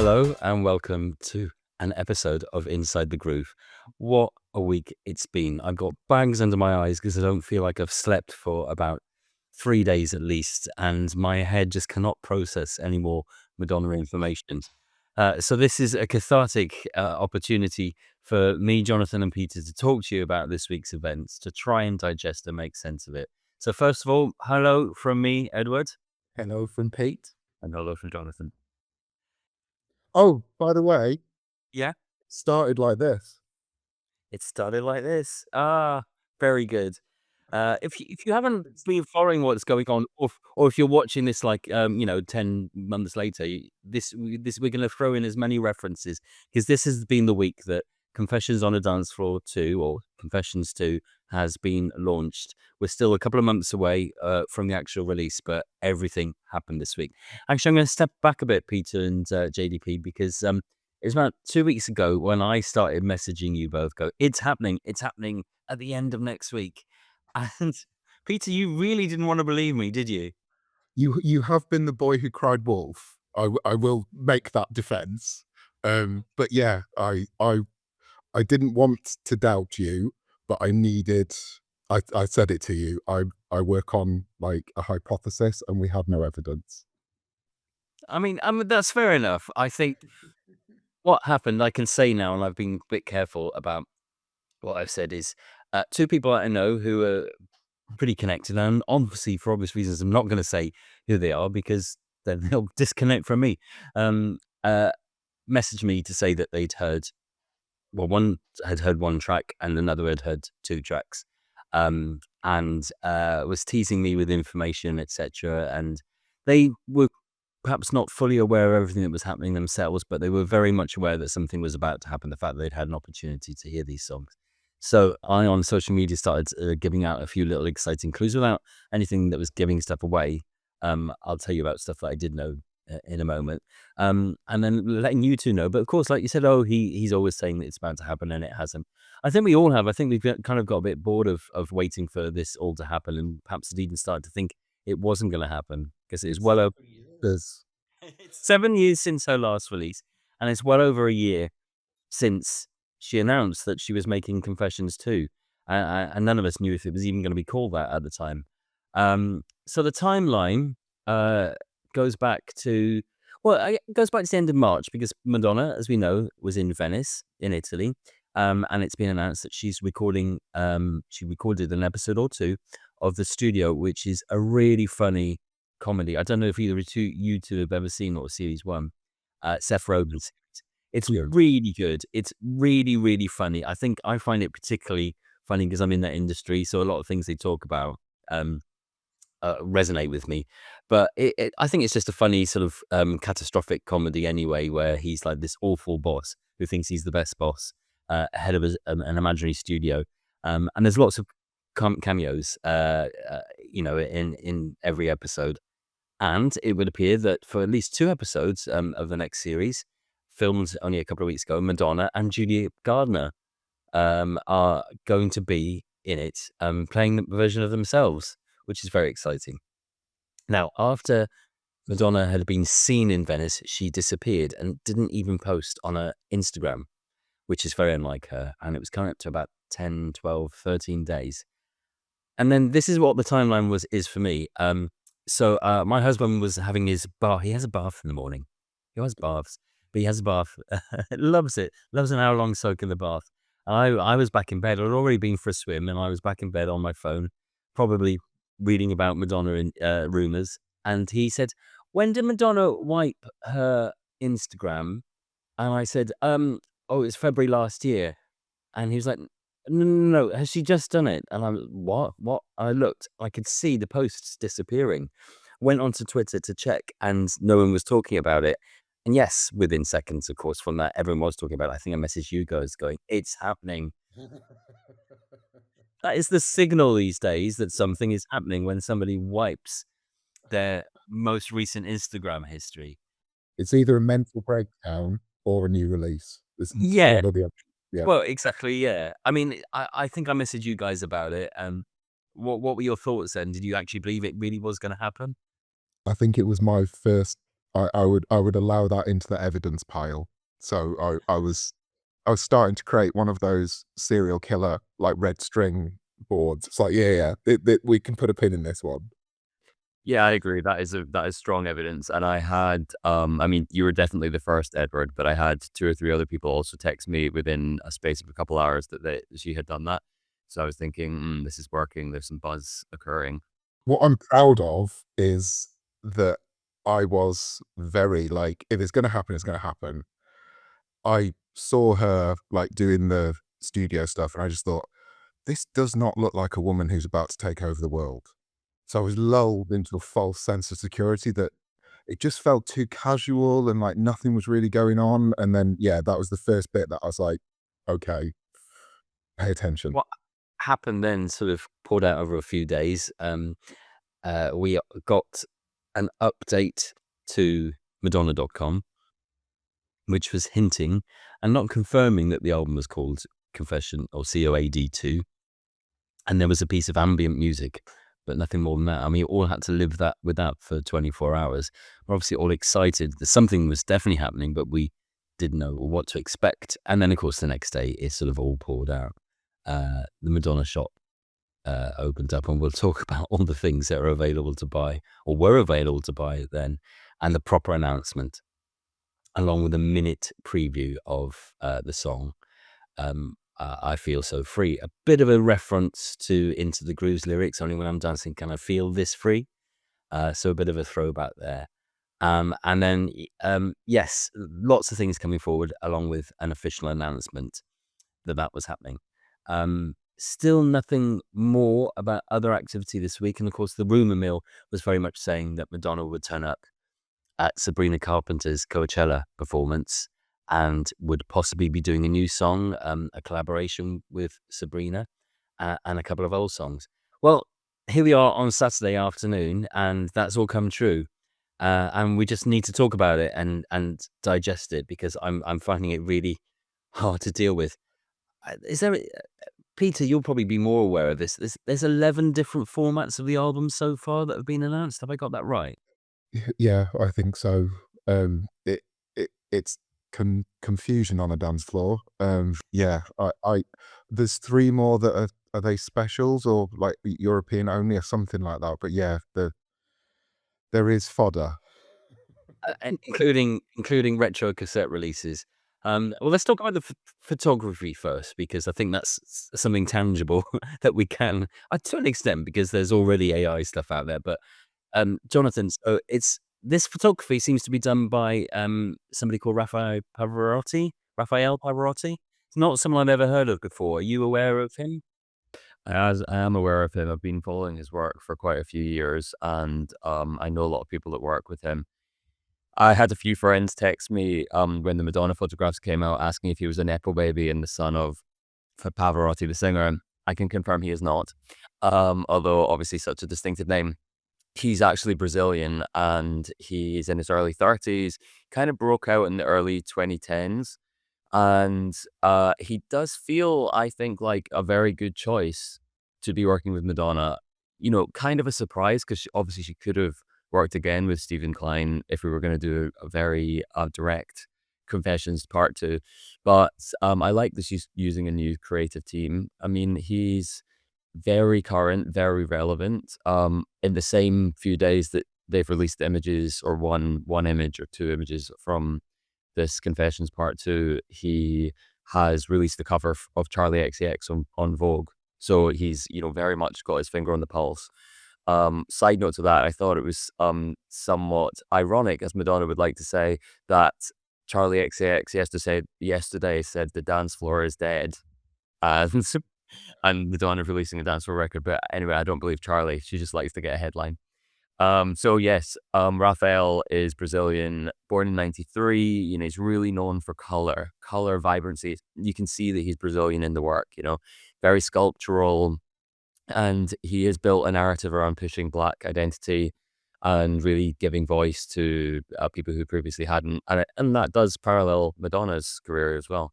Hello and welcome to an episode of Inside the Groove. What a week it's been. I've got bags under my eyes because I don't feel like I've slept for about 3 days at least, and my head just cannot process any more Madonna information. So this is a cathartic opportunity for me, Jonathan, and Peter to talk to you about this week's events, to try and digest and make sense of it. So first of all, hello from me, Edward. Hello from Pete. And hello from Jonathan. Oh, by the way, Yeah? started like this. It started like this. Very good. If you haven't been following what's going on, or if you're watching this like 10 months later, this we're gonna throw in as many references because this has been the week that Confessions on a Dance Floor 2 or Confessions 2 has been launched. We're still a couple of months away from the actual release, but everything happened this week. Actually, I'm going to step back a bit, Peter and JDP, because it was about 2 weeks ago when I started messaging you both, it's happening at the end of next week. And Peter, you really didn't want to believe me, did you? You have been the boy who cried wolf. I will make that defense. But yeah, I didn't want to doubt you, but I needed. I said it to you. I work on like a hypothesis, and we have no evidence. I mean, that's fair enough. I think what happened, I can say now, and I've been a bit careful about what I've said, is two people that I know who are pretty connected, and obviously for obvious reasons, I'm not going to say who they are because then they'll disconnect from me. Um, uh, Messaged me to say that they'd heard, well, one had heard one track and another had heard two tracks, and was teasing me with information, etc. And they were perhaps not fully aware of everything that was happening themselves, but they were very much aware that something was about to happen. The fact that they'd had an opportunity to hear these songs. So I, on social media, started giving out a few little exciting clues without anything that was giving stuff away. I'll tell you about stuff that I did know in a moment, and then letting you two know. But of course, like you said, he's always saying that it's about to happen, and it hasn't. I think we all have. I think kind of got a bit bored of waiting for this all to happen, and perhaps had even started to think it wasn't going to happen because it was well over. There's It's 7 years since her last release, and it's well over a year since she announced that she was making Confessions 2, and none of us knew if it was even gonna be called that at the time. So the timeline, uh, goes back to it goes back to the end of March because Madonna, as we know, was in Venice, in Italy, and it's been announced that she recorded an episode or 2 of The Studio, which is a really funny comedy. I don't know if either of you two have ever seen or series 1, Seth Rogen's. It's yeah. really good. It's really, really funny. I think I find it particularly funny because I'm in that industry, so a lot of things they talk about, um, resonate with me. But I think it's just a funny sort of, catastrophic comedy anyway, where he's like this awful boss who thinks he's the best boss, head of an imaginary studio. And there's lots of cameos, in every episode. And it would appear that for at least 2 episodes, of the next series, filmed only a couple of weeks ago, Madonna and Julia Gardner, are going to be in it, playing the version of themselves, which is very exciting. Now, after Madonna had been seen in Venice, she disappeared and didn't even post on her Instagram, which is very unlike her, and it was coming up to about 10, 12, 13 days. And then this is what the timeline is for me. So my husband was having his bath. He has a bath in the morning. He has baths, but he has a bath. Loves it. Loves an hour-long soak in the bath. I was back in bed. I'd already been for a swim, and I was back in bed on my phone, probably reading about Madonna and rumors. And he said, "When did Madonna wipe her Instagram?" And I said, "Oh, it's February last year." And he was like, "No, no, no, has she just done it?" And I'm, "What? What?" I looked, I could see the posts disappearing. Went onto Twitter to check, and no one was talking about it. And yes, within seconds, of course, from that, everyone was talking about it. I think I messaged you guys going, "It's happening." That is the signal these days that something is happening when somebody wipes their most recent Instagram history. It's either a mental breakdown or a new release. It's Yeah. one or the other. Yeah. Well, exactly, yeah. I mean, I think I messaged you guys about it. What were your thoughts then? Did you actually believe it really was gonna happen? I think it was my first I would allow that into the evidence pile. So I was starting to create one of those serial killer like red string boards. It's like, yeah, we can put a pin in this one. Yeah, I agree. That is strong evidence. And I had, I mean, you were definitely the first, Edward, but I had two or three other people also text me within a space of a couple hours that she had done that. So I was thinking, this is working. There's some buzz occurring. What I'm proud of is that I was very like, if it's going to happen, it's going to happen. I saw her like doing the studio stuff, and I just thought, this does not look like a woman who's about to take over the world. So I was lulled into a false sense of security that it just felt too casual and like nothing was really going on. And then, yeah, that was the first bit that I was like, okay, pay attention. What happened then sort of poured out over a few days. We got an update to Madonna.com, which was hinting and not confirming that the album was called Confession or COAD2. And there was a piece of ambient music, but nothing more than that. I mean, we all had to live with that for 24 hours. We're obviously all excited that something was definitely happening, but we didn't know what to expect. And then, of course, the next day, it sort of all poured out. The Madonna shop opened up, and we'll talk about all the things that are available to buy or were available to buy then, and the proper announcement, along with a minute preview of the song. I feel so free. A bit of a reference to Into the Groove's lyrics. Only when I'm dancing can I feel this free. So a bit of a throwback there. And then, yes, lots of things coming forward, along with an official announcement that was happening. Still nothing more about other activity this week. And of course, the rumor mill was very much saying that Madonna would turn up at Sabrina Carpenter's Coachella performance and would possibly be doing a new song, a collaboration with Sabrina, and a couple of old songs. Well, here we are on Saturday afternoon, and that's all come true. And we just need to talk about it and digest it, because I'm finding it really hard to deal with. Is there, Peter? You'll probably be more aware of this. There's 11 different formats of the album so far that have been announced. Have I got that right? Yeah, I think so. It's confusion on a dance floor. Yeah, there's three more that are they specials or like European only or something like that. But yeah, there is fodder. And including retro cassette releases. Well, let's talk about the photography first, because I think that's something tangible that we can, to an extent, because there's already AI stuff out there. But Jonathan, so this photography seems to be done by somebody called Raphael Pavarotti. Raphael Pavarotti. It's not someone I've ever heard of before. Are you aware of him? As I am aware of him, I've been following his work for quite a few years, and I know a lot of people that work with him. I had a few friends text me when the Madonna photographs came out, asking if he was a nepo baby and the son of Pavarotti, the singer. And I can confirm he is not. Although obviously such a distinctive name. He's actually Brazilian, and he's in his early 30s. Kind of broke out in the early 2010s. And he does feel, I think, like a very good choice to be working with Madonna. You know, kind of a surprise, because obviously she could have worked again with Stephen Klein if we were going to do a very direct Confessions Part 2. But I like that she's using a new creative team. I mean, he's very current, very relevant. In the same few days that they've released images, or one image or two images from this Confessions Part 2, he has released the cover of Charlie XCX on Vogue. So he's, very much got his finger on the pulse. Side note to that, I thought it was somewhat ironic, as Madonna would like to say, that Charlie XCX yesterday said the dance floor is dead. And, and Madonna releasing a dance floor record. But anyway, I don't believe Charlie. She just likes to get a headline. So yes, Raphael is Brazilian, born in 93. He's really known for color vibrancy. You can see that he's Brazilian in the work, very sculptural. And he has built a narrative around pushing Black identity and really giving voice to people who previously hadn't. And that does parallel Madonna's career as well.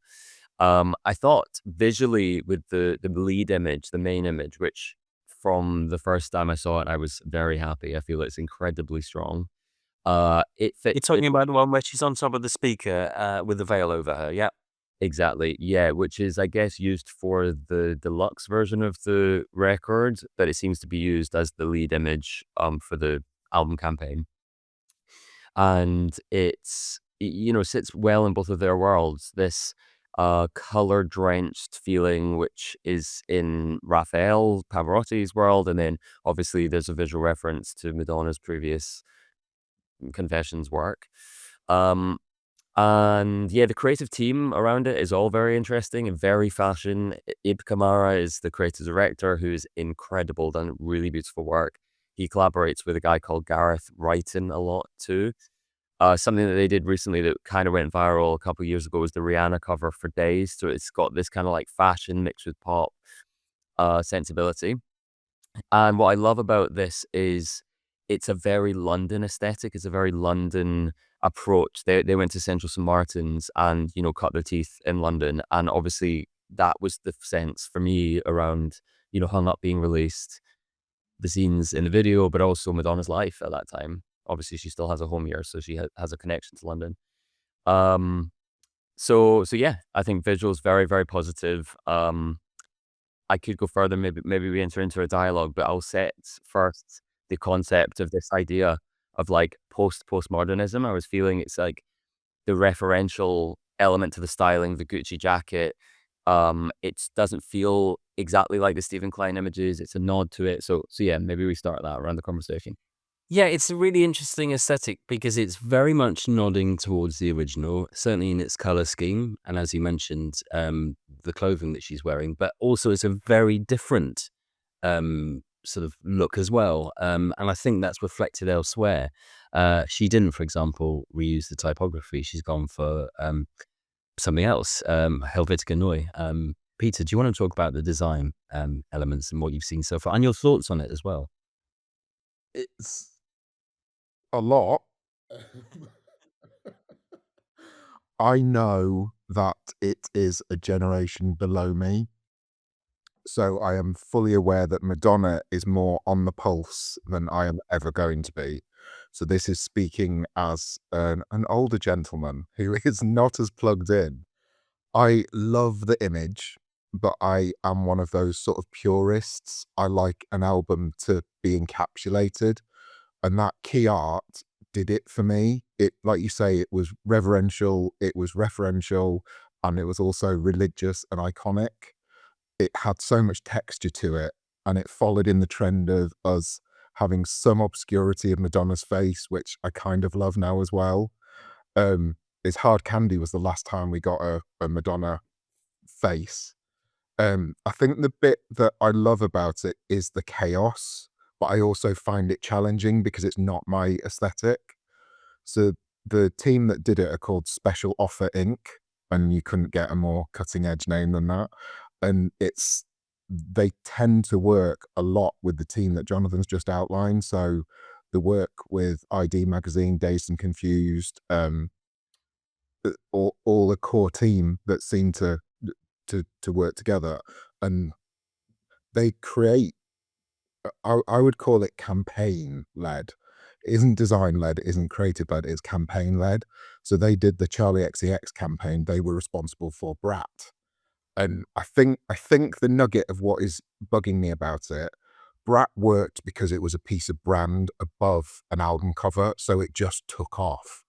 I thought visually, with the lead image, the main image, which from the first time I saw it, I was very happy. I feel it's incredibly strong. It You're fits talking about the one where she's on top of the speaker with the veil over her, yeah? exactly, yeah, which is, I guess, used for the deluxe version of the record, but it seems to be used as the lead image for the album campaign. And sits well in both of their worlds. This color drenched feeling, which is in Raphael Pavarotti's world, and then obviously there's a visual reference to Madonna's previous Confessions work. Um, and yeah, the creative team around it is all very interesting and very fashion. Ib Kamara is the creative director, who's incredible, done really beautiful work. He collaborates with a guy called Gareth Wrighton a lot too. Something that they did recently that kind of went viral a couple of years ago was the Rihanna cover for Days. So it's got this kind of like fashion mixed with pop sensibility. And what I love about this is it's a very London aesthetic. It's a very London approach. They went to Central St. Martin's and, cut their teeth in London. And obviously that was the sense for me around, Hung Up being released, the scenes in the video, but also Madonna's life at that time. Obviously, she still has a home here, so she has a connection to London. So yeah, I think visuals very, very positive. I could go further. Maybe we enter into a dialogue, but I'll set first the concept of this idea of like postmodernism. I was feeling it's like the referential element to the styling, the Gucci jacket. It doesn't feel exactly like the Stephen Klein images. It's a nod to it. So yeah, maybe we start that around the conversation. Yeah, it's a really interesting aesthetic because it's very much nodding towards the original, certainly in its color scheme, and as you mentioned, the clothing that she's wearing, but also it's a very different sort of look as well, and I think that's reflected elsewhere. She didn't, for example, reuse the typography. She's gone for something else, Helvetica Neue. Peter, do you want to talk about the design elements and what you've seen so far, and your thoughts on it as well? It's a lot. I know that it is a generation below me. So I am fully aware that Madonna is more on the pulse than I am ever going to be. So this is speaking as an older gentleman who is not as plugged in. I love the image, but I am one of those sort of purists. I like an album to be encapsulated, and that key art did it for me. It, like you say, it was reverential, it was referential, and it was also religious and iconic. It had so much texture to it, and it followed in the trend of us having some obscurity of Madonna's face, which I kind of love now as well. It's Hard Candy was the last time we got a Madonna face. I think the bit that I love about it is the chaos, but I also find it challenging because it's not my aesthetic. So the team that did it are called Special Offer Inc., and you couldn't get a more cutting edge name than that. And they tend to work a lot with the team that Jonathan's just outlined. So the work with ID Magazine, Dazed and Confused, all a core team that seem to work together, and they create. I would call it campaign led. It isn't design led, it isn't creative led, it's campaign led. So they did the Charlie XCX campaign. They were responsible for Brat. And I think the nugget of what is bugging me about it, Brat worked because it was a piece of brand above an album cover, so it just took off.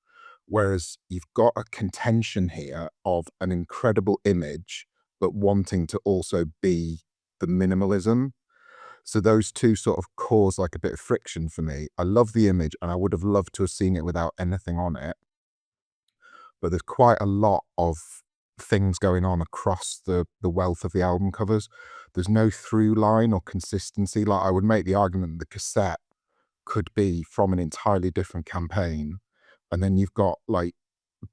Whereas you've got a contention here of an incredible image, but wanting to also be the minimalism. So those two sort of cause like a bit of friction for me. I love the image and I would have loved to have seen it without anything on it. But there's quite a lot of things going on across the wealth of the album covers. There's no through line or consistency. Like I would make the argument the cassette could be from an entirely different campaign. And then you've got like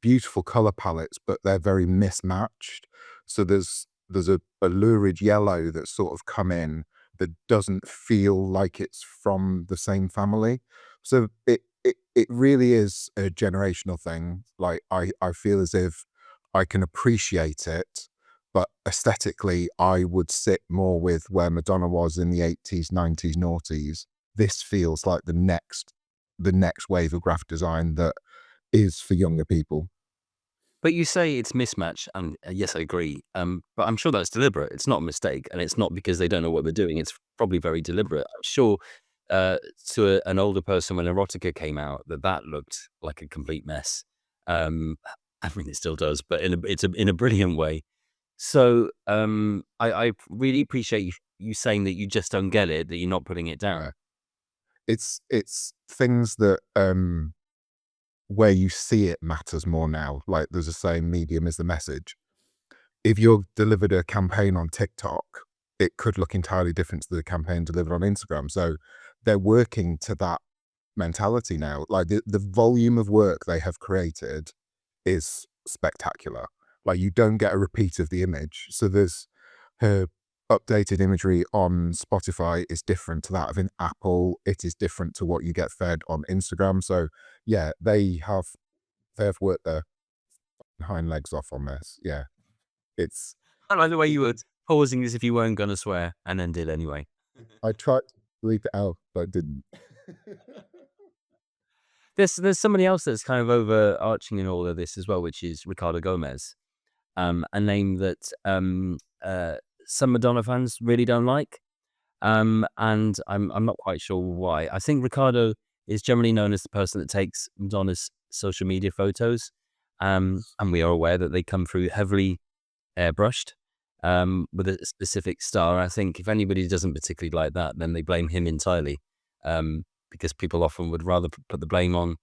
beautiful color palettes, but they're very mismatched. So there's a lurid yellow that's sort of come in that doesn't feel like it's from the same family. So it really is a generational thing. Like I feel as if I can appreciate it, but aesthetically I would sit more with where Madonna was in the 80s, 90s, noughties. This feels like the next the next wave of graphic design that is for younger people. But you say it's mismatch, and yes, I agree. But I'm sure that's deliberate. It's not a mistake, and it's not because they don't know what they're doing. It's probably very deliberate. I'm sure an older person when Erotica came out, that looked like a complete mess. I mean, it still does, but in a brilliant way. So I really appreciate you saying that you just don't get it, that you're not putting it down. It's things that where you see it matters more now. Like there's a saying, medium is the message. If you're delivered a campaign on TikTok, it could look entirely different to the campaign delivered on Instagram. So they're working to that mentality now. Like the volume of work they have created is spectacular. Like you don't get a repeat of the image. So there's her updated imagery on Spotify is different to that of an Apple. It is different to what you get fed on Instagram. So yeah, they have worked their hind legs off on this. Yeah. It's I like the way you were pausing as if you weren't going to swear and then did anyway. I tried to bleep it out, but didn't. There's somebody else that's kind of overarching in all of this as well, which is Ricardo Gomez, a name that some Madonna fans really don't like, and I'm not quite sure why. I think Ricardo is generally known as the person that takes Madonna's social media photos, and we are aware that they come through heavily airbrushed with a specific style. I think if anybody doesn't particularly like that, then they blame him entirely, because people often would rather put the blame on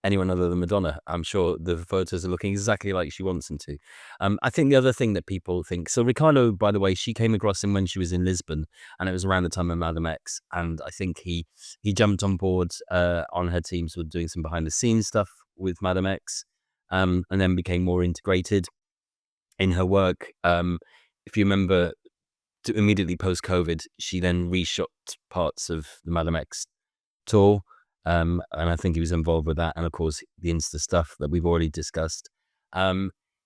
anyone other than Madonna. I'm sure the photos are looking exactly like she wants them to. I think the other thing that people think, so Ricardo, by the way, she came across him when she was in Lisbon, and it was around the time of Madam X, and I think he jumped on board on her team, sort of doing some behind the scenes stuff with Madam X, and then became more integrated in her work. If you remember, immediately post-COVID, she then reshot parts of the Madam X tour, and I think he was involved with that, and of course the Insta stuff that we've already discussed.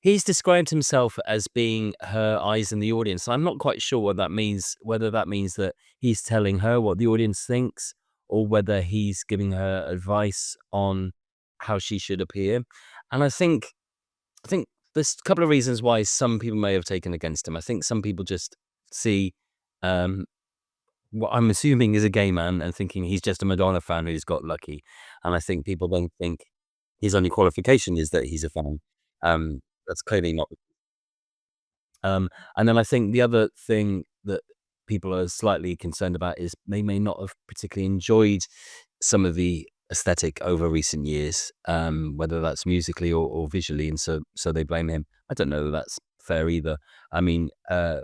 He's described himself as being her eyes in the audience. I'm not quite sure what that means, whether that means that he's telling her what the audience thinks, or whether he's giving her advice on how she should appear. And I think there's a couple of reasons why some people may have taken against him. I think some people just see what I'm assuming is a gay man and thinking he's just a Madonna fan who's got lucky. And I think people then think his only qualification is that he's a fan. That's clearly not. And then I think the other thing that people are slightly concerned about is they may not have particularly enjoyed some of the aesthetic over recent years, whether that's musically or visually, and so they blame him. I don't know that that's fair either. I mean,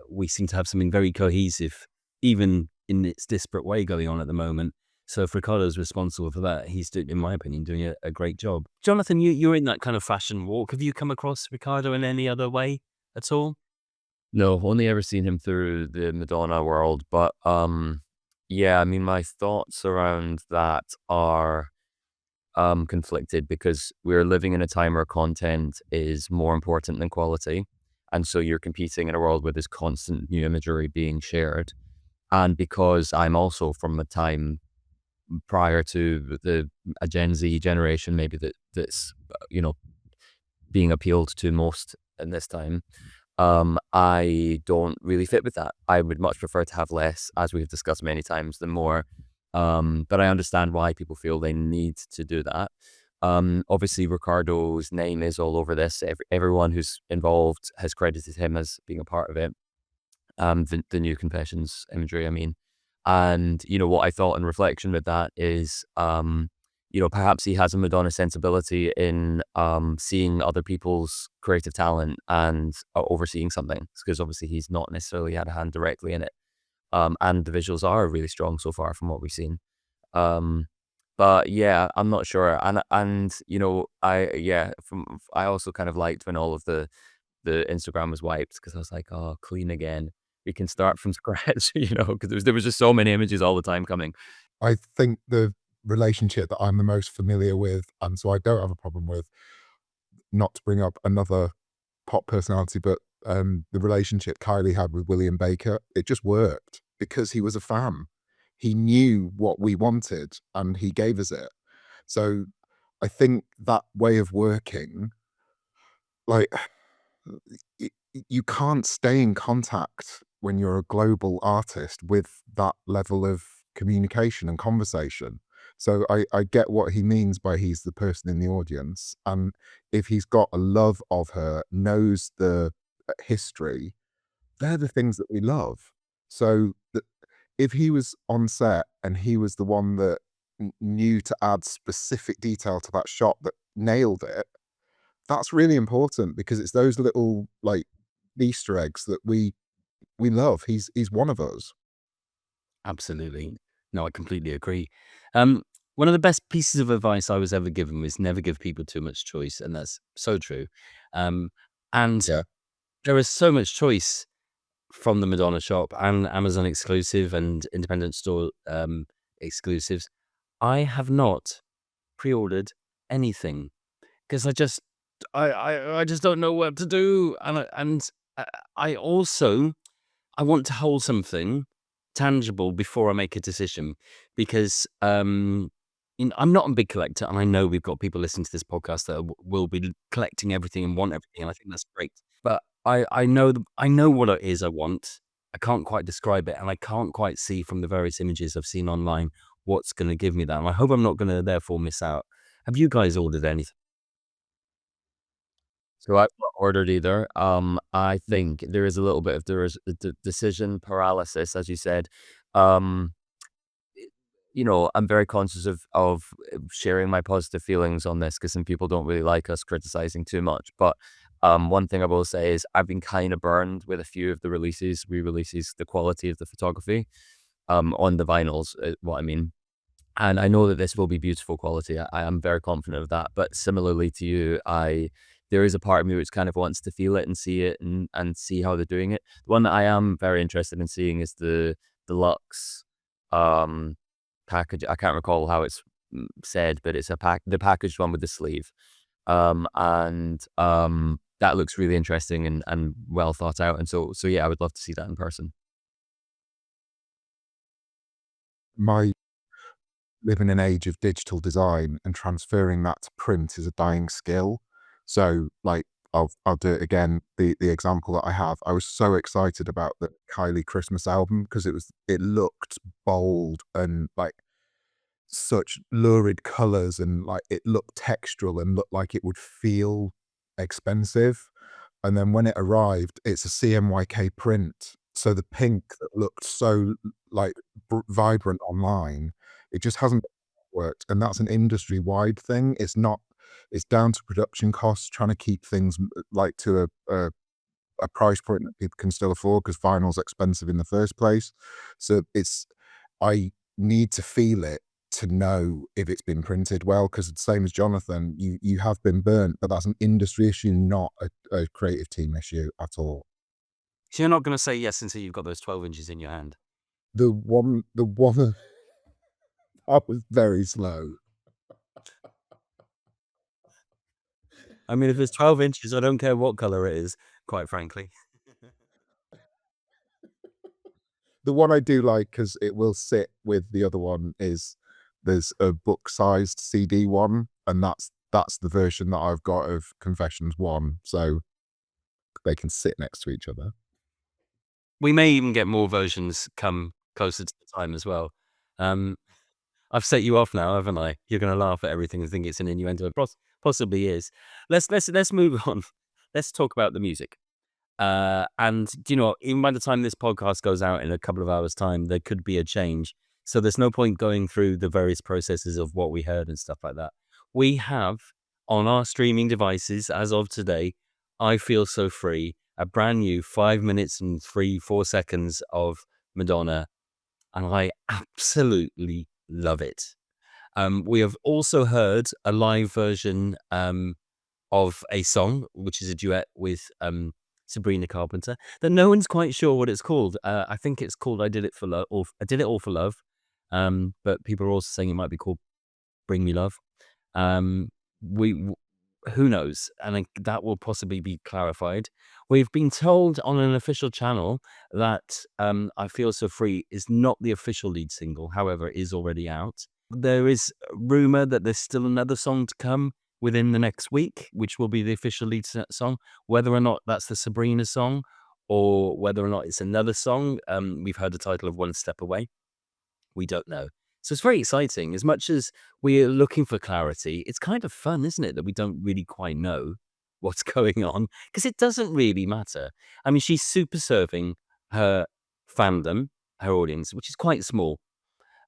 we seem to have something very cohesive, even in its disparate way, going on at the moment. So if Ricardo's responsible for that, he's, in my opinion, doing a great job. Jonathan, you're in that kind of fashion walk. Have you come across Ricardo in any other way at all? No, only ever seen him through the Madonna world, but yeah, I mean, my thoughts around that are conflicted because we're living in a time where content is more important than quality, and so you're competing in a world where there's constant new imagery being shared. And because I'm also from a time prior to a Gen Z generation, maybe that's being appealed to most in this time. I don't really fit with that. I would much prefer to have less, as we've discussed many times, than more. But I understand why people feel they need to do that. Obviously, Ricardo's name is all over this. Everyone who's involved has credited him as being a part of it. The new Confessions imagery, I mean. And, what I thought in reflection with that is, perhaps he has a Madonna sensibility in seeing other people's creative talent and overseeing something, because obviously he's not necessarily had a hand directly in it. And the visuals are really strong so far from what we've seen. But yeah, I'm not sure. And I also kind of liked when all of the Instagram was wiped, because I was like, oh, clean again. We can start from scratch, because there was just so many images all the time coming. I think the relationship that I'm the most familiar with, and so I don't have a problem with, not to bring up another pop personality, but the relationship Kylie had with William Baker, it just worked because he was a fan. He knew what we wanted and he gave us it. So I think that way of working, like, you can't stay in contact when you're a global artist with that level of communication and conversation. So I get what he means by he's the person in the audience. And if he's got a love of her, knows the history, they're the things that we love. So if he was on set and he was the one that knew to add specific detail to that shot that nailed it, that's really important because it's those little like Easter eggs that we love. He's one of us. Absolutely. No, I completely agree. Um, one of the best pieces of advice I was ever given was never give people too much choice, and that's so true. Um, and Yeah. there is so much choice from the Madonna shop and Amazon exclusive and independent store exclusives. I have not pre-ordered anything because I just don't know what to do, and I also I want to hold something tangible before I make a decision because I'm not a big collector, and I know we've got people listening to this podcast that will be collecting everything and want everything, and I think that's great. But I know I know what it is I want. I can't quite describe it, and I can't quite see from the various images I've seen online what's going to give me that. And I hope I'm not going to therefore miss out. Have you guys ordered anything? So I've not ordered either. I think there is a little bit of there is decision paralysis, as you said. Um, I'm very conscious of sharing my positive feelings on this because some people don't really like us criticizing too much. But one thing I will say is I've been kind of burned with a few of the re-releases, the quality of the photography on the vinyls. What I mean. And I know that this will be beautiful quality. I am very confident of that. But similarly to you, there is a part of me which kind of wants to feel it and see it and see how they're doing it. The one that I am very interested in seeing is the deluxe um package. I can't recall how it's said, but it's the packaged one with the sleeve. And that looks really interesting and well thought out. And so yeah, I would love to see that in person. My live in an age of digital design and transferring that to print is a dying skill. So like I'll do it again. The example that I have, I was so excited about the Kylie Christmas album because it looked bold and like such lurid colors and like it looked textural and looked like it would feel expensive. And then when it arrived, it's a CMYK print. So the pink that looked so like vibrant online, it just hasn't worked. And that's an industry wide thing. It's down to production costs, trying to keep things like to a price point that people can still afford because vinyl's expensive in the first place. So I need to feel it to know if it's been printed well because it's the same as Jonathan, you have been burnt, but that's an industry issue, not a creative team issue at all. So you're not going to say yes until you've got those 12 inches in your hand. The one that was very slow. I mean, if it's 12 inches, I don't care what color it is, quite frankly. The one I do like because it will sit with the other one is there's a book-sized CD one, and that's the version that I've got of Confessions 1, so they can sit next to each other. We may even get more versions come closer to the time as well. I've set you off now, haven't I? You're going to laugh at everything and think it's an innuendo. Possibly is. Let's move on. Let's talk about the music. And even by the time this podcast goes out in a couple of hours' time, there could be a change. So there's no point going through the various processes of what we heard and stuff like that. We have on our streaming devices as of today, I Feel So Free, a brand new 5 minutes and 4 seconds of Madonna, and I absolutely love it. We have also heard a live version of a song, which is a duet with Sabrina Carpenter, that no one's quite sure what it's called. I think it's called "I Did It for Love" or "I Did It All for Love," but people are also saying it might be called "Bring Me Love." Who knows? And that will possibly be clarified. We've been told on an official channel that "I Feel So Free" is not the official lead single. However, it is already out. there is a rumor that there's still another song to come within the next week, which will be the official lead song. Whether or not that's the Sabrina song or whether or not it's another song, we've heard the title of One Step Away. We don't know. So it's very exciting. As much as we're looking for clarity, it's kind of fun, isn't it, that we don't really quite know what's going on, because it doesn't really matter. I mean, she's super serving her fandom, her audience, which is quite small,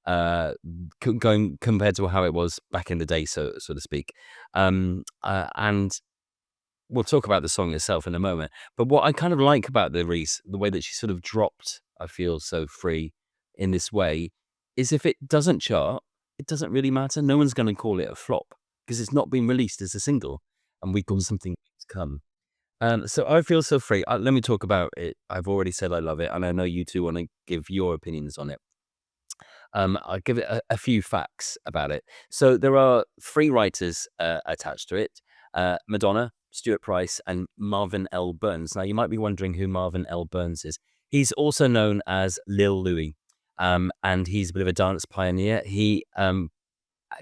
going compared to how it was back in the day, so to speak. And we'll talk about the song itself in a moment. But what I kind of like about the way that she sort of dropped, I feel so free in this way, is if it doesn't chart, it doesn't really matter. No one's going to call it a flop because it's not been released as a single, and we've got something to come. So I feel so free. Let me talk about it. I've already said I love it, and I know you two want to give your opinions on it. I'll give it a few facts about it. So there are 3 writers attached to it: Madonna, Stuart Price, and Marvin L. Burns. Now, you might be wondering who Marvin L. Burns is. He's also known as Lil Louis, and he's a bit of a dance pioneer. He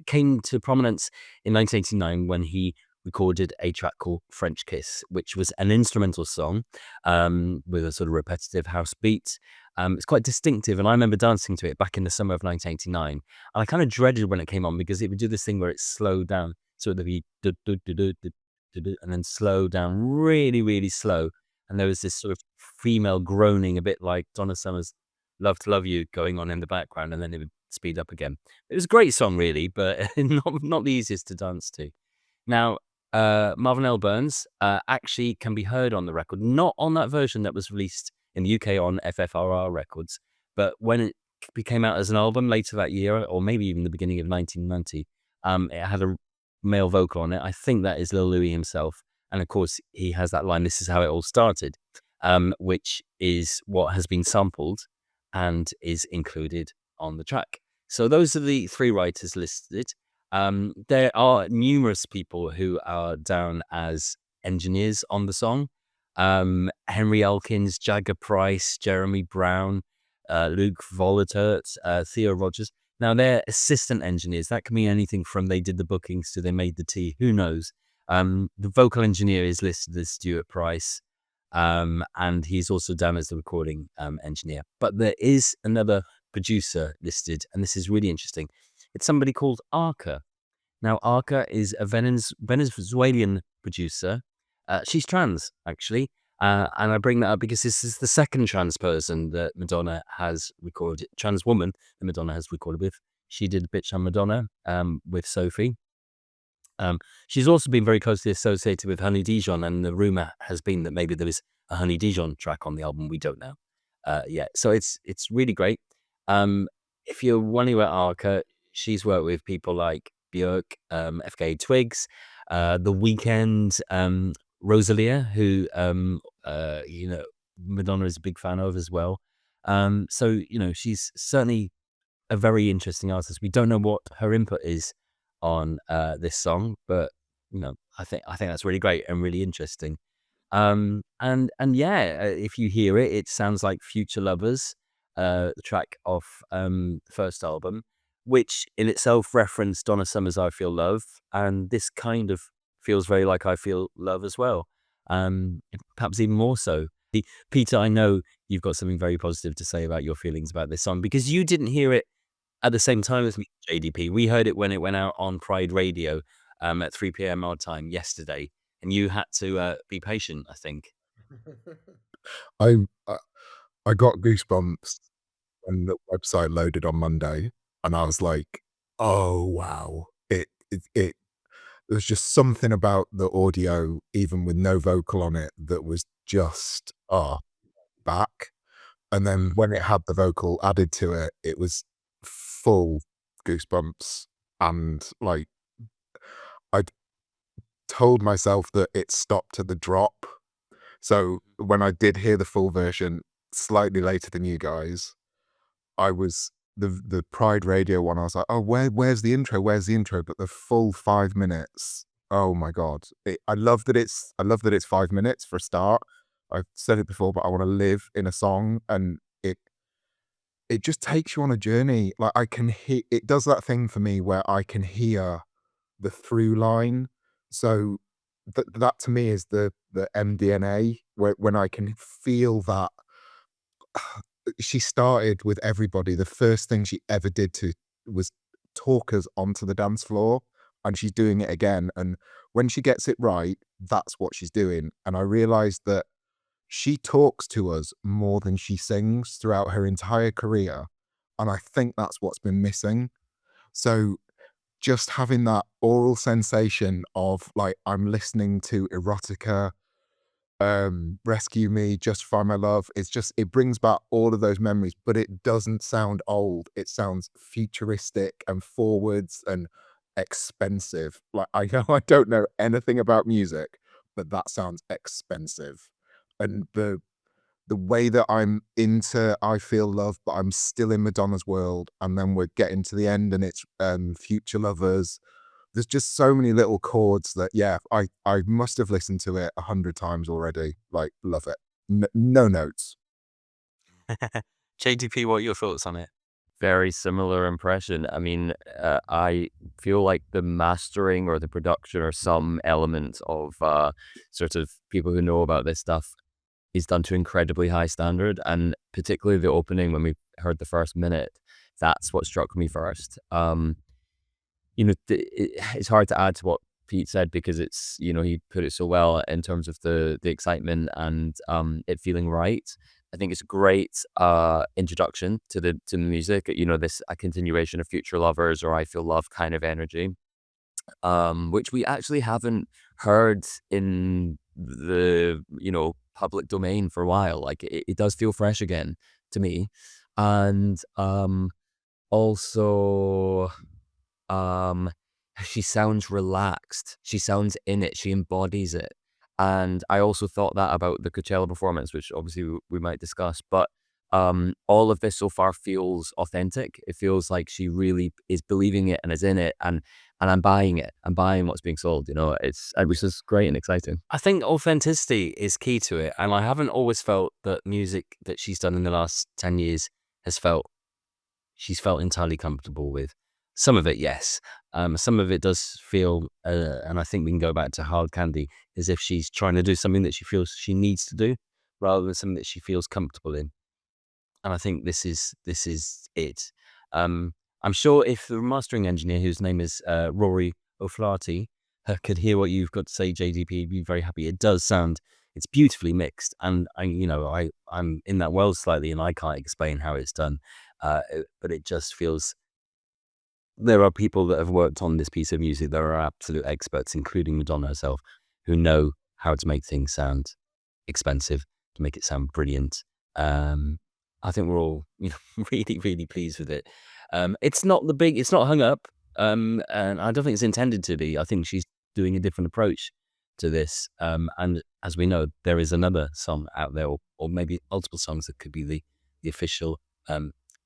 came to prominence in 1989 when he recorded a track called French Kiss, which was an instrumental song with a sort of repetitive house beat. It's quite distinctive, and I remember dancing to it back in the summer of 1989. And I kind of dreaded when it came on because it would do this thing where it slowed down. So it would be and then slow down really, really slow. And there was this sort of female groaning, a bit like Donna Summer's Love to Love You going on in the background, and then it would speed up again. It was a great song, really, but not the easiest to dance to. Now, Marvin L. Burns actually can be heard on the record, not on that version that was released in the UK on FFRR Records, but when it came out as an album later that year, or maybe even the beginning of 1990, it had a male vocal on it. I think that is Lil Louis himself. And of course, he has that line, "This is how it all started," which is what has been sampled and is included on the track. So those are the 3 writers listed. There are numerous people who are down as engineers on the song. Henry Elkins, Jagger Price, Jeremy Brown, Luke Volatert, Theo Rogers. Now, they're assistant engineers. That can mean anything from they did the bookings to they made the tea. Who knows? The vocal engineer is listed as Stuart Price, and he's also down as the recording engineer. But there is another producer listed, and this is really interesting. It's somebody called Arca. Now, Arca is a Venezuelan producer. She's trans, actually. And I bring that up because this is the second trans person that Madonna has recorded, trans woman that Madonna has recorded with. She did Bitch I'm Madonna with Sophie. She's also been very closely associated with Honey Dijon, and the rumor has been that maybe there is a Honey Dijon track on the album. We don't know yet. So it's really great. If you're wondering about Arca, she's worked with people like Björk, FKA Twigs, The Weeknd, Rosalia, who Madonna is a big fan of as well. So she's certainly a very interesting artist. We don't know what her input is on this song, but I think that's really great and really interesting. And yeah, if you hear it, it sounds like Future Lovers, the track off the first album, which in itself referenced Donna Summer's I Feel Love, and this kind of feels very like I Feel Love as well, perhaps even more so. Peter, I know you've got something very positive to say about your feelings about this song, because you didn't hear it at the same time as me, JDP. We heard it when it went out on Pride Radio at 3 p.m. our time yesterday, and you had to be patient, I think. I got goosebumps when the website loaded on Monday, and I was like, "Oh wow!" It there's just something about the audio, even with no vocal on it, that was just back. And then when it had the vocal added to it, it was full goosebumps. And like, I told myself that it stopped at the drop. So when I did hear the full version slightly later than you guys, I was the Pride Radio one. I was like, "Oh, where's the intro? Where's the intro?" But the full 5 minutes. Oh my god! I love that it's 5 minutes for a start. I've said it before, but I want to live in a song, and it just takes you on a journey. Like I can hear it does that thing for me where I can hear the through line. So that to me is the MDNA where when I can feel that she started with everybody. The first thing she ever did to was talk us onto the dance floor, and she's doing it again. And when she gets it right, that's what she's doing. And I realized that she talks to us more than she sings throughout her entire career. And I think that's what's been missing. So just having that oral sensation of like, I'm listening to erotica, Rescue Me, Justify My Love, it's just, it brings back all of those memories, but it doesn't sound old. It sounds futuristic and forwards and expensive. Like I know I don't know anything about music, but that sounds expensive. And the way that I'm into I Feel Love, but I'm still in Madonna's world, and then we're getting to the end and it's Future Lovers. There's just so many little chords that, yeah, I must have listened to it 100 times already. Like, love it. No notes. JDP, what are your thoughts on it? Very similar impression. I mean, I feel like the mastering or the production or some element of sort of people who know about this stuff is done to incredibly high standard, and particularly the opening when we heard the first minute, that's what struck me first. It's hard to add to what Pete said because it's, he put it so well in terms of the excitement and it feeling right. I think it's a great introduction to the music. This a continuation of Future Lovers or I Feel Love kind of energy, which we actually haven't heard in the public domain for a while. Like it does feel fresh again to me, and also she sounds relaxed. She sounds in it. She embodies it. And I also thought that about the Coachella performance, which obviously we might discuss. But all of this so far feels authentic. It feels like she really is believing it and is in it, and I'm buying it. I'm buying what's being sold. Which is great and exciting. I think authenticity is key to it, and I haven't always felt that music that she's done in the last 10 years she's felt entirely comfortable with. Some of it, yes. Some of it does feel, and I think we can go back to Hard Candy, as if she's trying to do something that she feels she needs to do, rather than something that she feels comfortable in. And I think this is it. I'm sure if the mastering engineer, whose name is Rory O'Flaherty, could hear what you've got to say, JDP, he'd be very happy. It does sound, it's beautifully mixed, and I'm in that world slightly, and I can't explain how it's done, but it just feels. There are people that have worked on this piece of music that are absolute experts, including Madonna herself, who know how to make things sound expensive, to make it sound brilliant. I think we're all really, really pleased with it. It's not hung up, and I don't think it's intended to be. I think she's doing a different approach to this. And as we know, there is another song out there, or maybe multiple songs that could be the official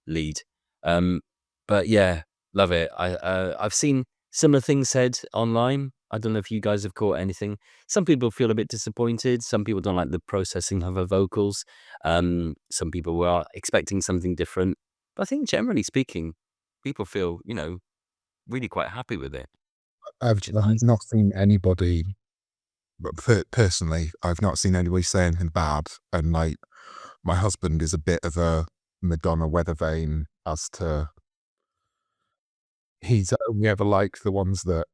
lead. But yeah, love it. I've seen similar things said online. I don't know if you guys have caught anything. Some people feel a bit disappointed. Some people don't like the processing of her vocals. Some people were expecting something different. But I think generally speaking, people feel, really quite happy with it. I've not seen anybody, but personally, I've not seen anybody say anything bad. And like, my husband is a bit of a Madonna weather vane as to he's only ever liked the ones that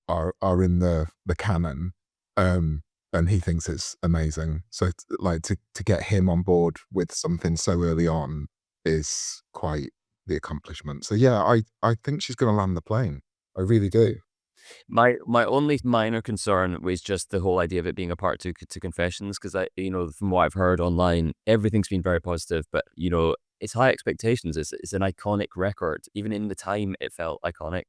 are in the canon, and he thinks it's amazing. So to get him on board with something so early on is quite the accomplishment. So yeah, I think she's going to land the plane. I really do. My only minor concern was just the whole idea of it being a part two to Confessions, because from what I've heard online, everything's been very positive, but it's high expectations. It's an iconic record. Even in the time, it felt iconic.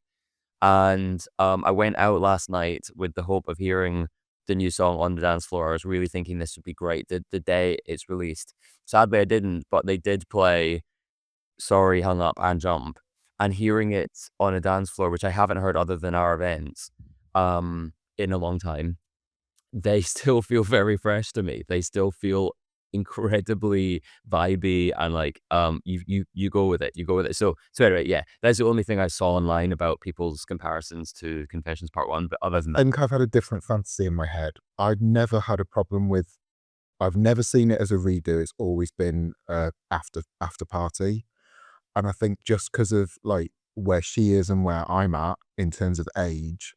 And I went out last night with the hope of hearing the new song on the dance floor. I was really thinking this would be great the day it's released. Sadly, I didn't, but they did play Sorry, Hung Up, and Jump. And hearing it on a dance floor, which I haven't heard other than our events in a long time, they still feel very fresh to me. They still feel incredibly vibey and like you go with it. You go with it. So anyway, yeah, that's the only thing I saw online about people's comparisons to Confessions Part 1. But other than I that, think I've had a different fantasy in my head. I've never had a problem with. I've never seen it as a redo. It's always been after party, and I think just because of like where she is and where I'm at in terms of age,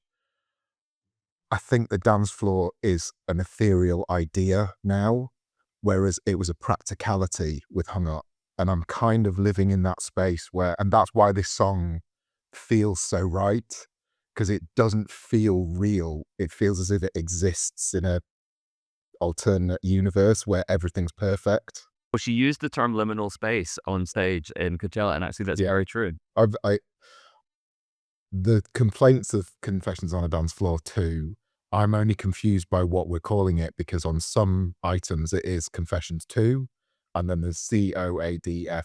I think the dance floor is an ethereal idea now, whereas it was a practicality with Hung Up. And I'm kind of living in that space where, and that's why this song feels so right, because it doesn't feel real. It feels as if it exists in a alternate universe where everything's perfect. well, she used the term liminal space on stage in Coachella, and actually that's Yeah. very true. The complaints of Confessions on a Dance Floor 2, I'm only confused by what we're calling it, because on some items it is Confessions 2, and then there's COADF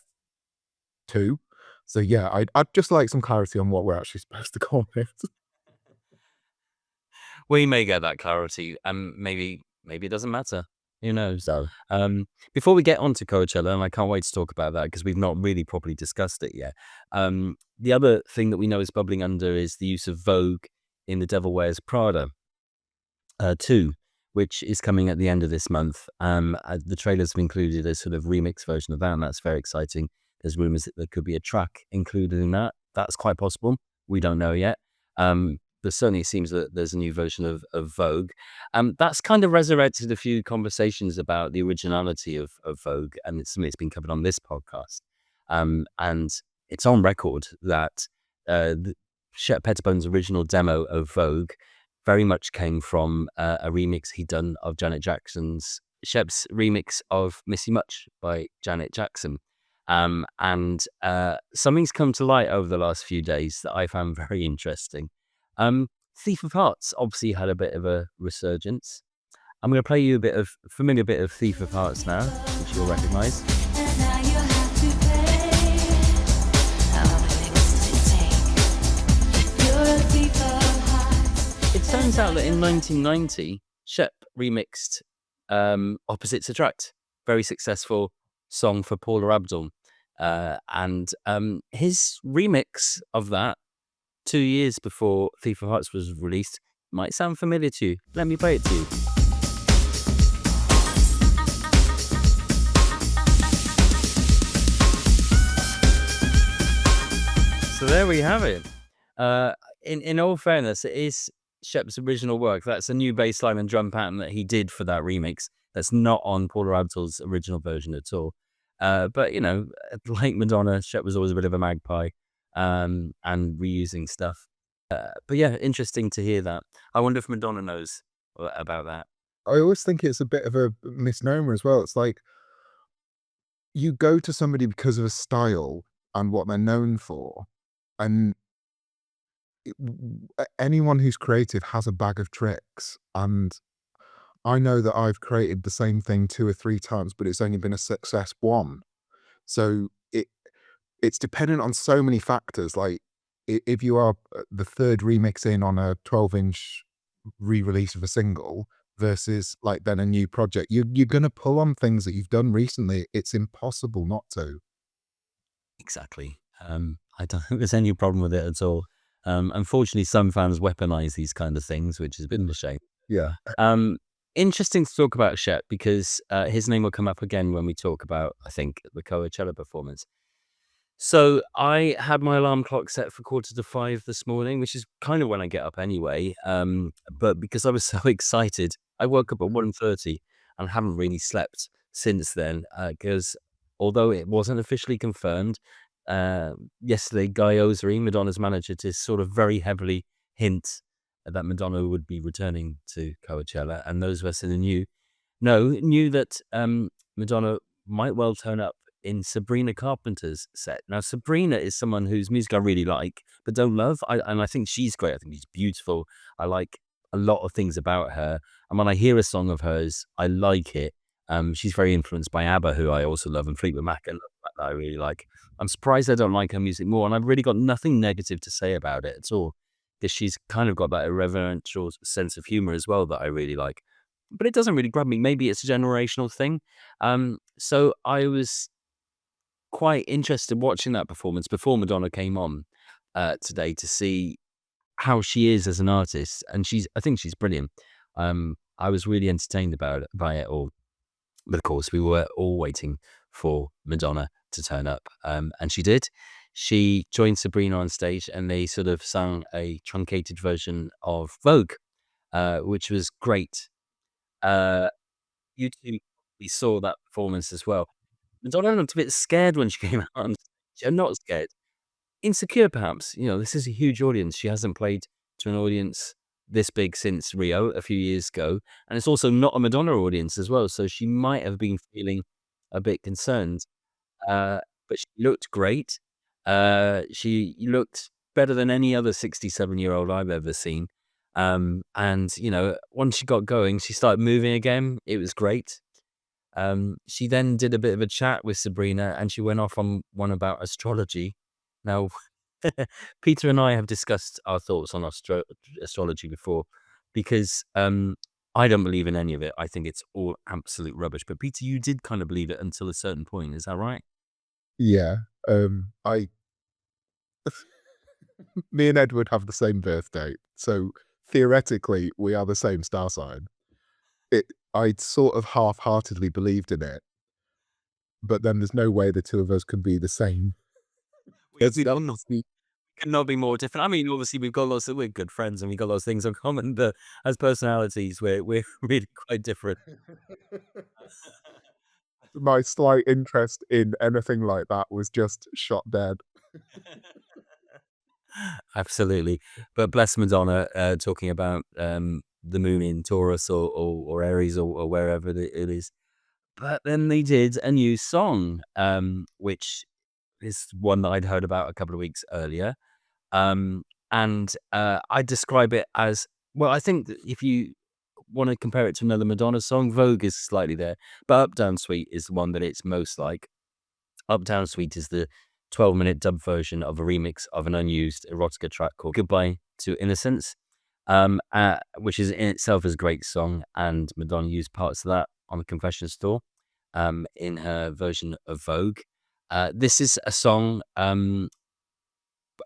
2. So yeah, I'd just like some clarity on what we're actually supposed to call it. We may get that clarity, and maybe it doesn't matter. Who knows? So Before we get on to Coachella, and I can't wait to talk about that because we've not really properly discussed it yet. The other thing that we know is bubbling under is the use of Vogue in The Devil Wears Prada 2, which is coming at the end of this month. The trailers have included a sort of remix version of that, and that's very exciting. There's rumors that there could be a track included in that. That's quite possible. We don't know yet. But certainly it seems that there's a new version of Vogue. That's kind of resurrected a few conversations about the originality of Vogue, and it's something that's been covered on this podcast. And it's on record that Shep Pettibone's original demo of Vogue very much came from a remix he'd done of Shep's remix of Missy Much by Janet Jackson. And something's come to light over the last few days that I found very interesting. Thief of Hearts obviously had a bit of a resurgence. I'm going to play you a familiar bit of Thief of Hearts now, which you'll recognise. It turns out that in 1990, Shep remixed Opposites Attract, very successful song for Paula Abdul. And his remix of that 2 years before Thief of Hearts was released might sound familiar to you. Let me play it to you. So there we have it. In all fairness, it is Shep's original work. That's a new bass line and drum pattern that he did for that remix. That's not on Paula Abdul's original version at all. But, you know, like Madonna, Shep was always a bit of a magpie. And reusing stuff. But yeah, interesting to hear that. I wonder if Madonna knows about that. I always think it's a bit of a misnomer as well. It's like you go to somebody because of a style and what they're known for, and anyone who's creative has a bag of tricks. And I know that I've created the same thing 2 or 3 times, but it's only been a success one. So it's dependent on so many factors. Like if you are the third remix in on a 12-inch re-release of a single versus like then a new project, you're going to pull on things that you've done recently. It's impossible not to. Exactly. I don't think there's any problem with it at all. Unfortunately, some fans weaponize these kind of things, which is a bit of a shame. Yeah. Interesting to talk about Shep because his name will come up again when we talk about, I think, the Coachella performance. So I had my alarm clock set for 4:45 this morning, which is kind of when I get up anyway. But because I was so excited, I woke up at 1:30 and haven't really slept since then. Because although it wasn't officially confirmed, yesterday Guy Osery, Madonna's manager, did sort of very heavily hint that Madonna would be returning to Coachella, and those of us in the knew that Madonna might well turn up in Sabrina Carpenter's set. Now, Sabrina is someone whose music I really like, but don't love. And I think she's great. I think she's beautiful. I like a lot of things about her. And when I hear a song of hers, I like it. She's very influenced by ABBA, who I also love, and Fleetwood Mac, and that I really like. I'm surprised I don't like her music more, and I've really got nothing negative to say about it at all, because she's kind of got that irreverential sense of humor as well that I really like. but it doesn't really grab me. Maybe it's a generational thing. So I was quite interested watching that performance before Madonna came on today to see how she is as an artist, and I think she's brilliant. I was really entertained by it all. But of course, we were all waiting for Madonna to turn up, and she did. She joined Sabrina on stage, and they sort of sang a truncated version of Vogue, which was great. You two probably saw that performance as well. Madonna looked a bit scared when she came out on stage. Not scared, insecure perhaps. This is a huge audience. She hasn't played to an audience this big since Rio a few years ago, and it's also not a Madonna audience as well, so she might have been feeling a bit concerned. But she looked great. She looked better than any other 67-year-old I've ever seen. And once she got going, she started moving again. It was great. She then did a bit of a chat with Sabrina, and she went off on one about astrology. Now, Peter and I have discussed our thoughts on astrology before, because I don't believe in any of it. I think it's all absolute rubbish. But Peter, you did kind of believe it until a certain point. Is that right? Yeah. Me and Edward have the same birthday, so theoretically we are the same star sign. I'd sort of half-heartedly believed in it, but then there's no way the two of us can be the same. Cannot be more different. I mean, obviously, we're good friends and we've got lots of things in common, but as personalities, we're really quite different. My slight interest in anything like that was just shot dead. Absolutely. But bless Madonna, talking about the moon in Taurus or Aries or wherever it is. But then they did a new song, which is one that I'd heard about a couple of weeks earlier. And I describe it as, well, I think that if you want to compare it to another Madonna song, Vogue is slightly there, but Uptown Suite is the one that it's most like. Uptown Suite is the 12-minute dub version of a remix of an unused erotica track called Goodbye to Innocence, which is in itself is a great song, and Madonna used parts of that on the Confessions Store in her version of Vogue. This is a song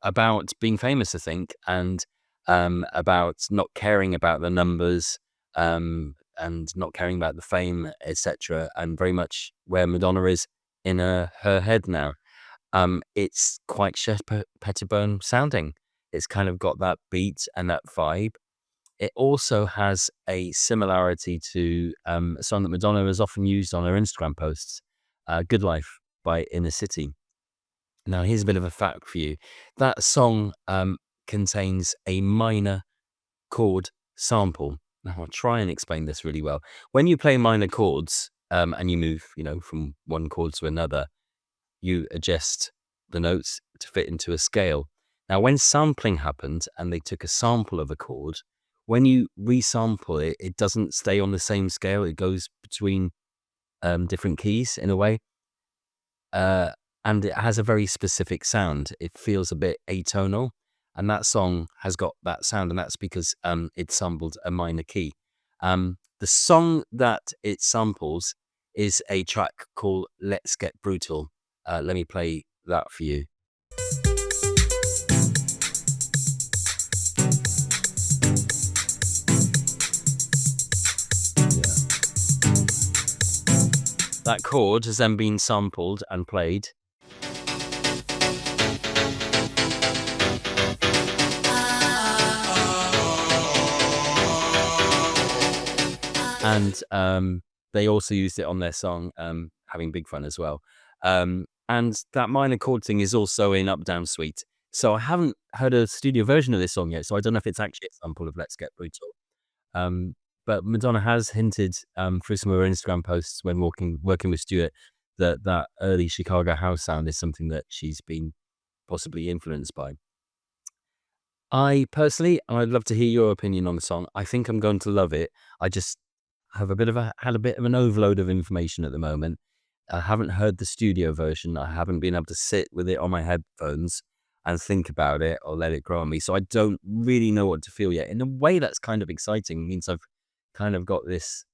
about being famous, I think, and about not caring about the numbers and not caring about the fame, etc., and very much where Madonna is in her head now. It's quite Chef Pettibone sounding. It's kind of got that beat and that vibe. It also has a similarity to a song that Madonna has often used on her Instagram posts, Good Life by Inner City. Now, here's a bit of a fact for you. That song contains a minor chord sample. Now, I'll try and explain this really well. When you play minor chords and you move, from one chord to another, you adjust the notes to fit into a scale. Now, when sampling happened and they took a sample of a chord, when you resample it, it doesn't stay on the same scale. It goes between different keys in a way. And it has a very specific sound. It feels a bit atonal. And that song has got that sound, and that's because it sampled a minor key. The song that it samples is a track called Let's Get Brutal. Let me play that for you. That chord has then been sampled and played. And they also used it on their song, Having Big Fun as well. And that minor chord thing is also in Uptown Suite. So I haven't heard a studio version of this song yet, so I don't know if it's actually a sample of Let's Get Brutal. But Madonna has hinted through some of her Instagram posts when working with Stuart that early Chicago house sound is something that she's been possibly influenced by. I personally, and I'd love to hear your opinion on the song, I think I'm going to love it. I just have had a bit of an overload of information at the moment. I haven't heard the studio version. I haven't been able to sit with it on my headphones and think about it or let it grow on me. So I don't really know what to feel yet. In a way, that's kind of exciting. It means I've kind of got this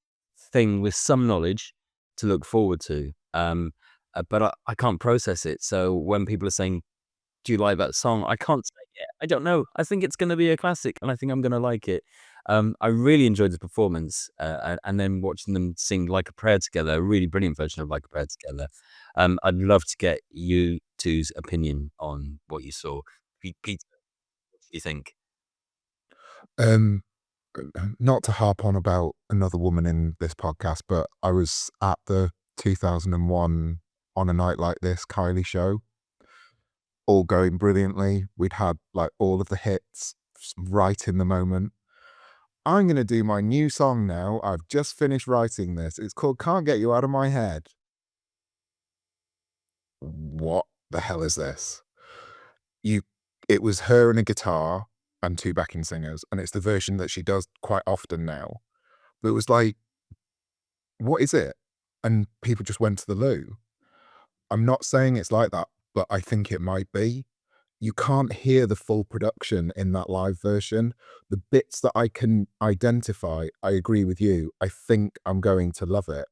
thing with some knowledge to look forward to. But I can't process it. So when people are saying, "Do you like that song?" I can't say yet. I don't know. I think it's going to be a classic, and I think I'm going to like it. I really enjoyed the performance, and then watching them sing "Like a Prayer" together, a really brilliant version of "Like a Prayer" together. I'd love to get you two's opinion on what you saw. Peter, what do you think? Um, not to harp on about another woman in this podcast, but I was at the 2001 On a Night Like This Kylie show, all going brilliantly. We'd had like all of the hits right in the moment. I'm going to do my new song now. I've just finished writing this. It's called Can't Get You Out of My Head. What the hell is this? It was her and a guitar and two backing singers, and it's the version that she does quite often now. But it was like, what is it? And people just went to the loo. I'm not saying it's like that, but I think it might be. You can't hear the full production in that live version. The bits that I can identify, I agree with you. I think I'm going to love it.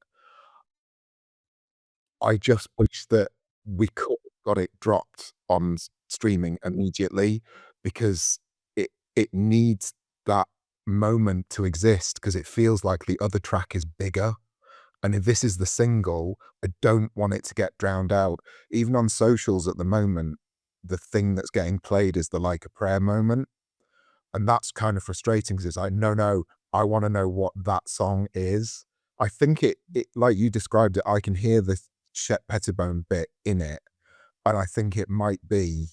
I just wish that we could have got it dropped on streaming immediately, because it needs that moment to exist, because it feels like the other track is bigger. And if this is the single, I don't want it to get drowned out. Even on socials at the moment, the thing that's getting played is the Like a Prayer moment. And that's kind of frustrating, because it's like, no, I want to know what that song is. I think it, like you described it, I can hear the Chet Pettibone bit in it. And I think it might be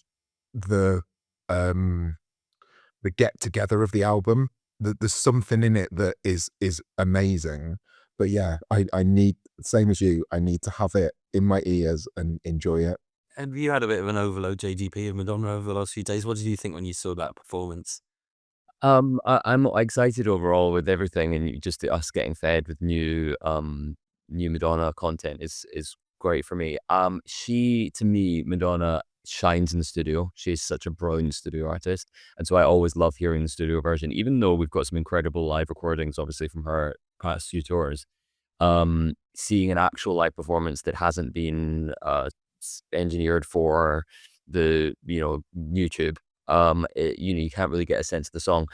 the get together of the album. There's something in it that is amazing. But yeah, I need, same as you, I need to have it in my ears and enjoy it. Have you had a bit of an overload, JDP, of Madonna over the last few days? What did you think when you saw that performance? I'm excited overall with everything, and just us getting fed with new Madonna content is great for me. To me, Madonna shines in the studio. She's such a brilliant studio artist, and so I always love hearing the studio version, even though we've got some incredible live recordings, obviously from her past few tours. Seeing an actual live performance that hasn't been engineered for the YouTube, you can't really get a sense of the song.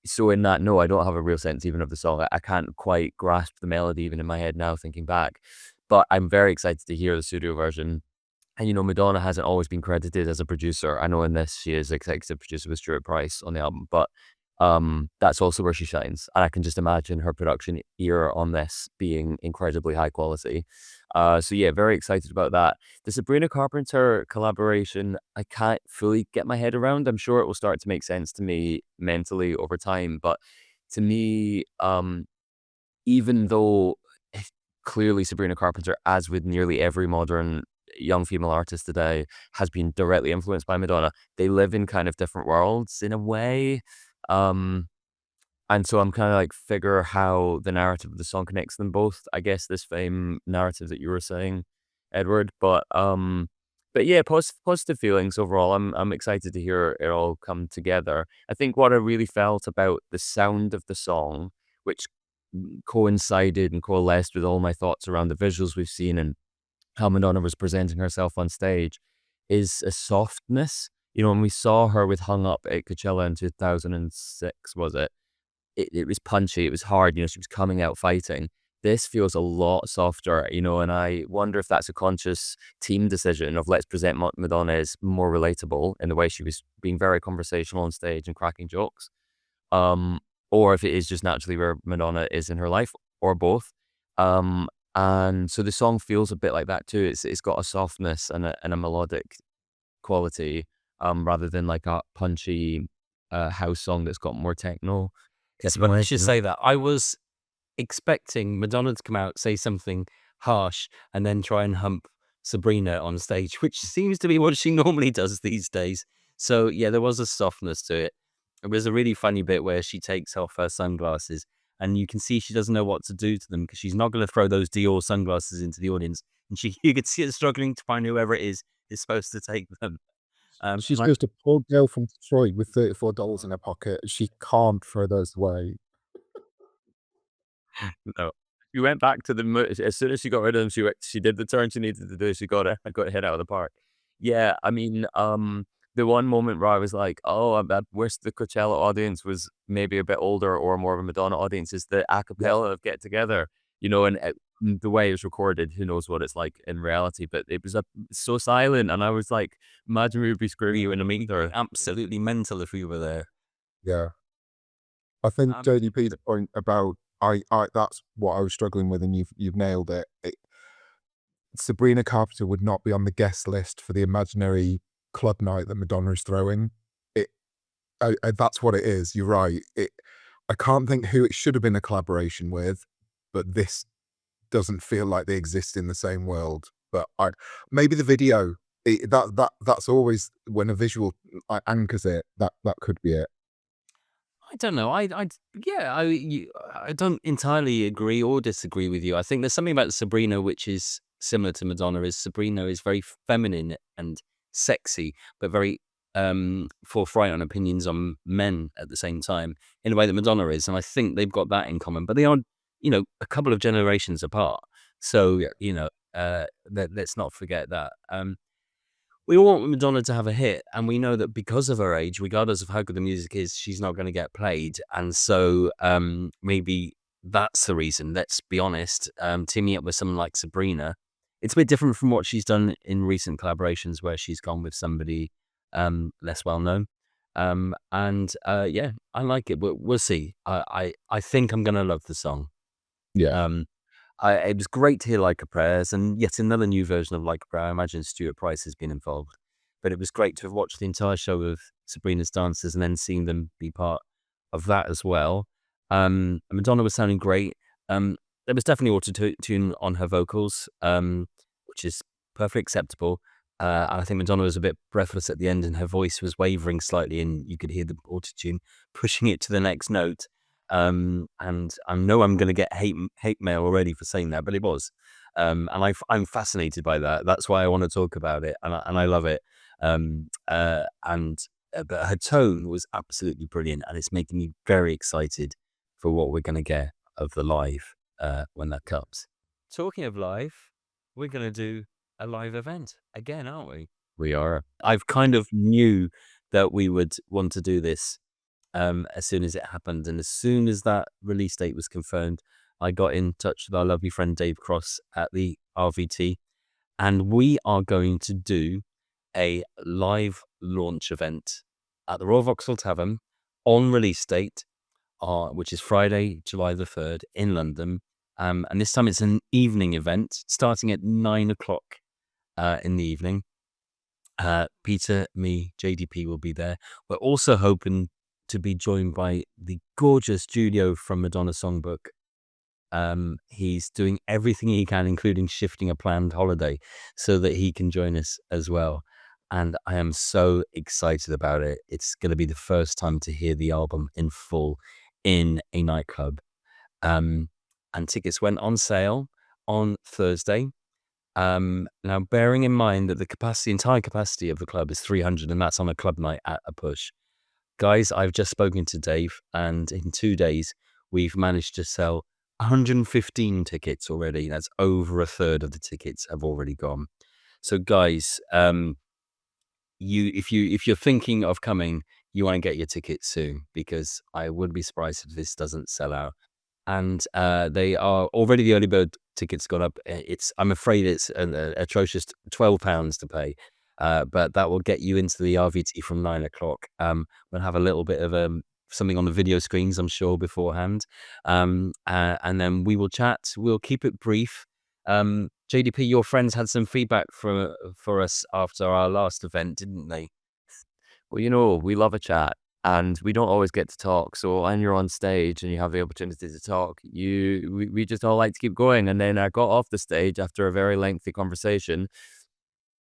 So in that, no, I don't have a real sense even of the song. I can't quite grasp the melody even in my head now thinking back. But I'm very excited to hear the studio version. And Madonna hasn't always been credited as a producer. I know in this she is executive producer with Stuart Price on the album, but that's also where she shines. And I can just imagine her production ear on this being incredibly high quality. So yeah, very excited about that. The Sabrina Carpenter collaboration, I can't fully get my head around. I'm sure it will start to make sense to me mentally over time, but to me, even though clearly Sabrina Carpenter, as with nearly every modern young female artist today, has been directly influenced by Madonna, they live in kind of different worlds in a way. Um, and so I'm kind of like figure how the narrative of the song connects them both. I guess this fame narrative that you were saying, Edward. But yeah, positive feelings overall. I'm excited to hear it all come together. I think what I really felt about the sound of the song, which coincided and coalesced with all my thoughts around the visuals we've seen and how Madonna was presenting herself on stage, is a softness. When we saw her with Hung Up at Coachella in 2006, was it? It was punchy, it was hard, she was coming out fighting. This feels a lot softer, and I wonder if that's a conscious team decision of let's present Madonna as more relatable in the way she was being very conversational on stage and cracking jokes. Um, or if it is just naturally where Madonna is in her life, or both. And so the song feels a bit like that too. It's got a softness and a melodic quality, rather than like a punchy house song that's got more techno. Yes, but I should say that I was expecting Madonna to come out, say something harsh, and then try and hump Sabrina on stage, which seems to be what she normally does these days. So yeah, there was a softness to it. It was a really funny bit where she takes off her sunglasses, and you can see she doesn't know what to do to them because she's not going to throw those Dior sunglasses into the audience, and you could see her struggling to find whoever it is supposed to take them. She's And just a poor girl from Detroit with $34 in her pocket. She can't throw those away. no, we went back to as soon as she got rid of them, she did the turn she needed to do. She got it. I got hit out of the park. Yeah, I mean, the one moment where I was like, "Oh, I wish the Coachella audience was maybe a bit older or more of a Madonna audience," is the a Yeah. cappella of Get Together, and the way it was recorded, who knows what it's like in reality, but it was so silent, and I was like, imagine we would be screwing you in a meter. Absolutely mental if we were there. Yeah. I think Um, JDP's point about I that's what I was struggling with, and you've nailed it. Sabrina Carpenter would not be on the guest list for the imaginary club night that Madonna is throwing. It that's what it is. You're right. I can't think who it should have been a collaboration with, but this doesn't feel like they exist in the same world. But maybe the video. That's always when a visual anchors it. That could be it. I don't know. Yeah, I don't entirely agree or disagree with you. I think there's something about Sabrina which is similar to Madonna. Is Sabrina is very feminine and sexy, but very forthright on opinions on men at the same time, in a way that Madonna is. And I think they've got that in common. But they are, a couple of generations apart. So Yeah. let's not forget that. We all want Madonna to have a hit, and we know that because of her age, regardless of how good the music is, she's not going to get played. And so maybe that's the reason. Let's be honest. Teaming up with someone like Sabrina, it's a bit different from what she's done in recent collaborations, where she's gone with somebody less well known. Yeah, I like it. We'll see. I think I'm going to love the song. Yeah. It was great to hear Like a Prayers, and yet another new version of Like a Prayer. I imagine Stuart Price has been involved, but it was great to have watched the entire show of Sabrina's dancers and then seeing them be part of that as well. Madonna was sounding great. There was definitely auto-tune on her vocals, which is perfectly acceptable. And I think Madonna was a bit breathless at the end, and her voice was wavering slightly, and you could hear the auto-tune pushing it to the next note. And I know I'm going to get hate mail already for saying that, but it was. And I'm fascinated by that. That's why I want to talk about it, and I love it. But her tone was absolutely brilliant, and it's making me very excited for what we're going to get of the live when that comes. Talking of live, we're going to do a live event again, aren't we? We are. I've kind of knew that we would want to do this as soon as it happened. And as soon as that release date was confirmed, I got in touch with our lovely friend Dave Cross at the RVT, and we are going to do a live launch event at the Royal Vauxhall Tavern on release date, which is Friday, July the 3rd in London. And this time it's an evening event starting at 9 o'clock in the evening. Peter, me, JDP will be there. We're also hoping to be joined by the gorgeous Julio from Madonna Songbook. He's doing everything he can, including shifting a planned holiday, so that he can join us as well. And I am so excited about it. It's going to be the first time to hear the album in full in a nightclub. And tickets went on sale on Thursday. Now, bearing in mind that the entire capacity of the club is 300, and that's on a club night at a push. Guys, I've just spoken to Dave, and in 2 days, we've managed to sell 115 tickets already. That's over a third of the tickets have already gone. So, guys, if you're thinking of coming, you want to get your tickets soon, because I would be surprised if this doesn't sell out. And they are already, the early bird tickets gone up. I'm afraid it's an atrocious £12 to pay. But that will get you into the RVT from 9 o'clock. We'll have a little bit of something on the video screens, I'm sure, beforehand. And then we will chat. We'll keep it brief. JDP, your friends had some feedback for us after our last event, didn't they? Well, we love a chat, and we don't always get to talk. So when you're on stage and you have the opportunity to talk, we just all like to keep going. And then I got off the stage after a very lengthy conversation,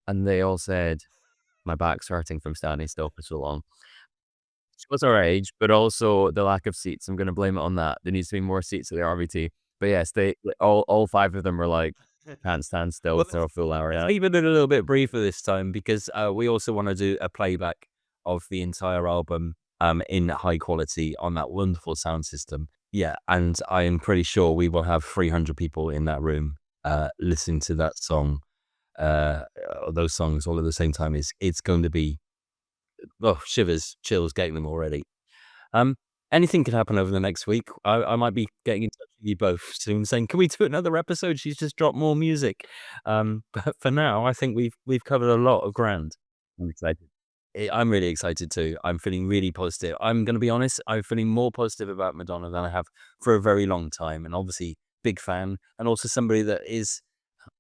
and they all said, my back's hurting from standing still for so long. It was our age, but also the lack of seats. I'm going to blame it on that. There needs to be more seats at the RVT. But yes, all 5 of them were like, can't stand still for a full hour. Let's even a little bit briefer this time, because we also want to do a playback of the entire album in high quality on that wonderful sound system. Yeah, and I am pretty sure we will have 300 people in that room listening to that song, those songs all at the same time. It's going to be, oh, shivers, chills, getting them already. Um, Anything could happen over the next week. I might be getting in touch with you both soon, saying, "Can we do another episode? She's just dropped more music." But for now, I think we've covered a lot of ground. I'm excited. I'm really excited too. I'm feeling really positive. I'm going to be honest. I'm feeling more positive about Madonna than I have for a very long time, and obviously, big fan, and also somebody that is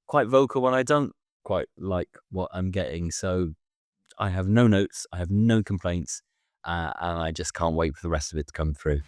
quite vocal when I don't quite like what I'm getting. So I have no notes. I have no complaints. And I just can't wait for the rest of it to come through.